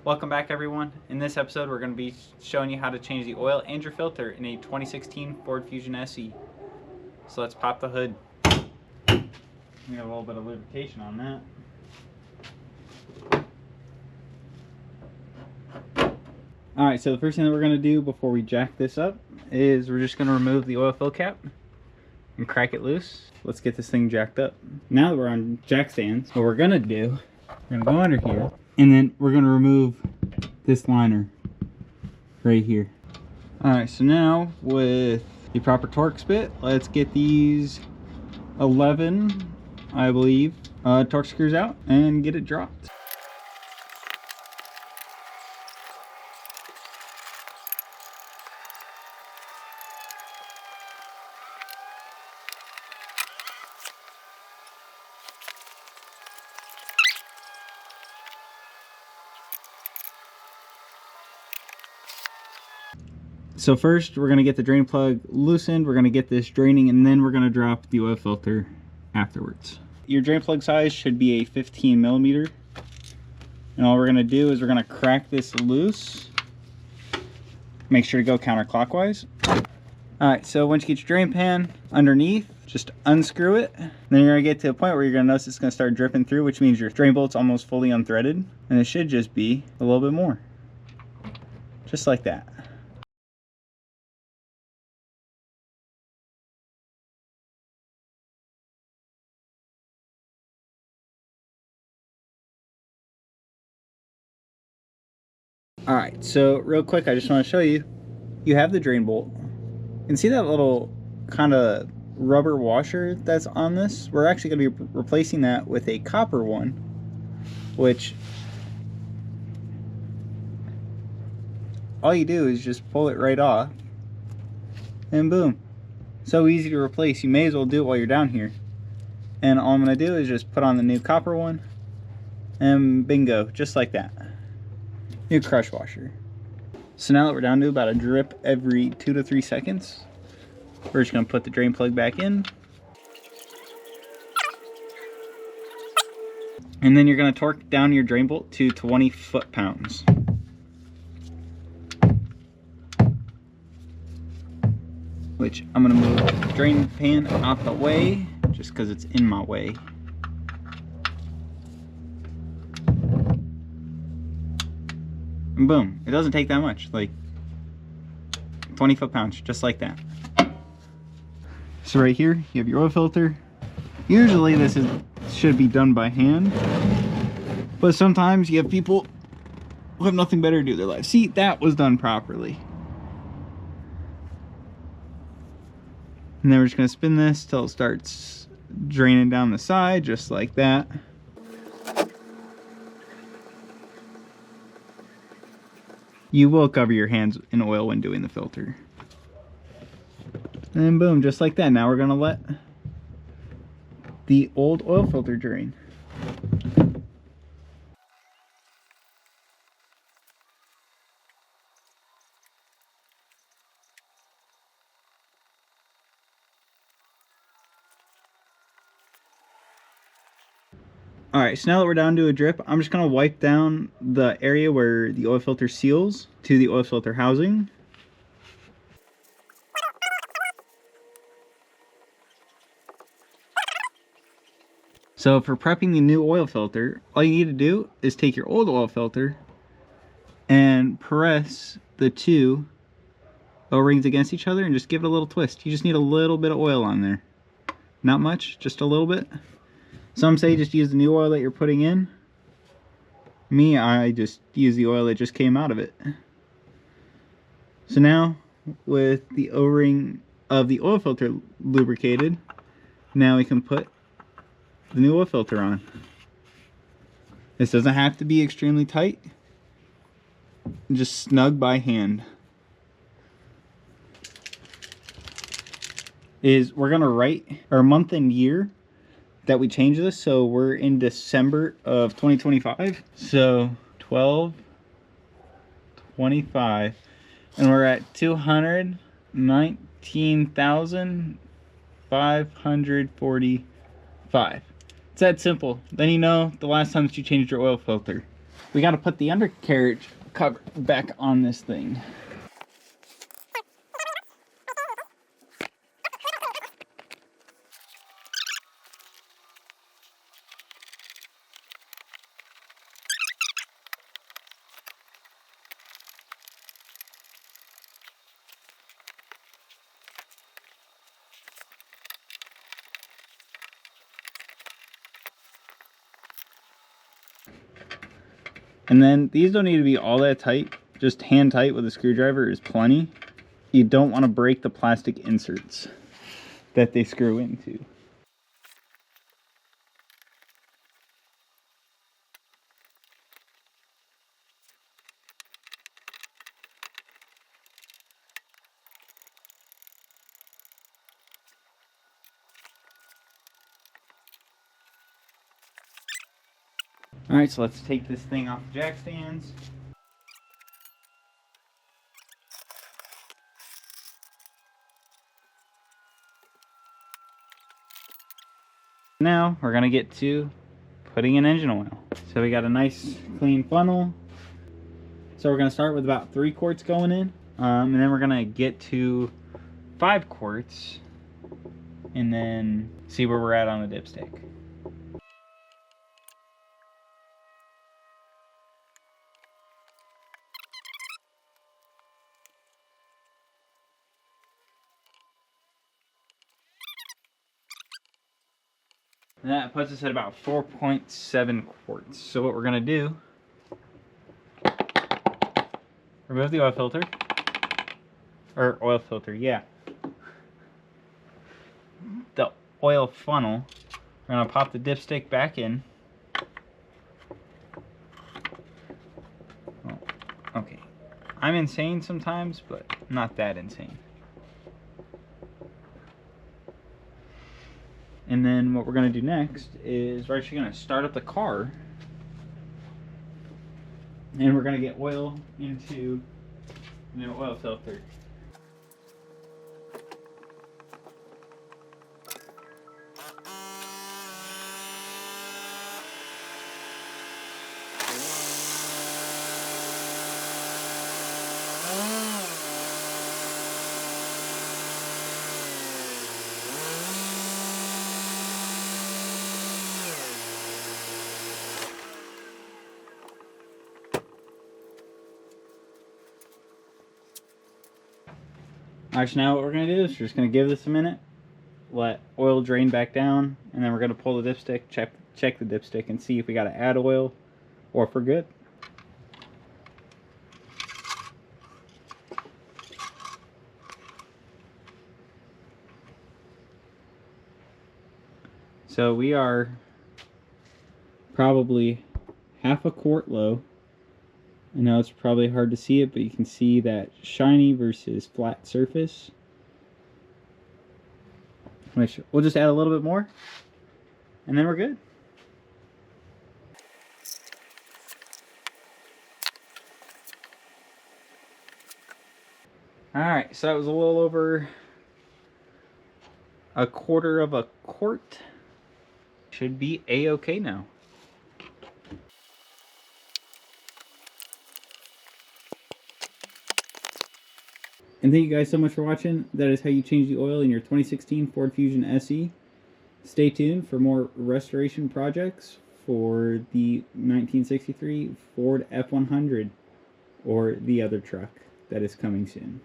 Welcome back, everyone. In this episode, we're going to be showing you how to change the oil and your filter in a 2016 Ford Fusion SE. So let's pop the hood. We have a little bit of lubrication on that. Alright, so the first thing that we're going to do before we jack this up is we're just going to remove the oil fill cap and crack it loose. Let's get this thing jacked up. Now that we're on jack stands, what we're going to do, we're going to go under here, and then we're going to remove this liner right here. Alright, so now with the proper Torx bit, let's get these 11, I believe, Torx screws out and get it dropped. So first, we're going to get the drain plug loosened, we're going to get this draining, and then we're going to drop the oil filter afterwards. Your drain plug size should be a 15 millimeter. And all we're going to do is we're going to crack this loose. Make sure to go counterclockwise. Alright, so once you get your drain pan underneath, just unscrew it. Then you're going to get to a point where you're going to notice it's going to start dripping through, which means your drain bolt's almost fully unthreaded. And it should just be a little bit more. Just like that. Alright, so real quick, I just want to show you, you have the drain bolt. You can see that little kind of rubber washer that's on this? We're actually going to be replacing that with a copper one, which all you do is just pull it right off, and boom. So easy to replace, you may as well do it while you're down here. And all I'm going to do is just put on the new copper one, and bingo, just like that. New crush washer. So now that we're down to about a drip every 2 to 3 seconds, we're just going to put the drain plug back in. And then you're going to torque down your drain bolt to 20 foot-pounds. Which I'm going to move the drain pan out the way, just because it's in my way. And boom, it doesn't take that much, like 20 foot-pounds, just like that. So right here, you have your oil filter. Usually this should be done by hand, but sometimes you have people who have nothing better to do with their life. See, that was done properly. And then we're just gonna spin this till it starts draining down the side, just like that. You will cover your hands in oil when doing the filter. And boom, just like that. Now we're going to let the old oil filter drain. Alright, so now that we're down to a drip, I'm just going to wipe down the area where the oil filter seals to the oil filter housing. So for prepping the new oil filter, all you need to do is take your old oil filter and press the two O-rings against each other and just give it a little twist. You just need a little bit of oil on there. Not much, just a little bit. Some say just use the new oil that you're putting in. Me, I just use the oil that just came out of it. So now, with the O-ring of the oil filter lubricated, now we can put the new oil filter on. This doesn't have to be extremely tight. Just snug by hand. We're gonna write our month and year that we changed this, so we're in December of 2025, so 12/25, and we're at 219,545. It's that simple. Then you know the last time that you changed your oil filter. we got to put the undercarriage cover back on this thing. And then these don't need to be all that tight. Just hand tight with a screwdriver is plenty. You don't want to break the plastic inserts that they screw into. Alright, so let's take this thing off the jack stands. Now we're going to get to putting in engine oil. So we got a nice clean funnel. So we're going to start with about 3 quarts going in. And then we're going to get to 5 quarts. And then see where we're at on the dipstick. And that puts us at about 4.7 quarts. So what we're going to do, remove the oil filter. Or oil filter, yeah. The oil funnel. We're going to pop the dipstick back in. Oh, okay. I'm insane sometimes, but not that insane. And then what we're going to do next is we're actually going to start up the car. And we're going to get oil into the oil filter. Alright, so now what we're going to do is we're just going to give this a minute, let oil drain back down, and then we're going to pull the dipstick, check the dipstick, and see if we got to add oil or if we're good. So we are probably half a quart low. I know it's probably hard to see it, but you can see that shiny versus flat surface. Which we'll just add a little bit more, and then we're good. Alright, so that was a little over a quarter of a quart. Should be a-okay now. And thank you guys so much for watching. That is how you change the oil in your 2016 Ford Fusion SE. Stay tuned for more restoration projects for the 1963 Ford F100 or the other truck that is coming soon.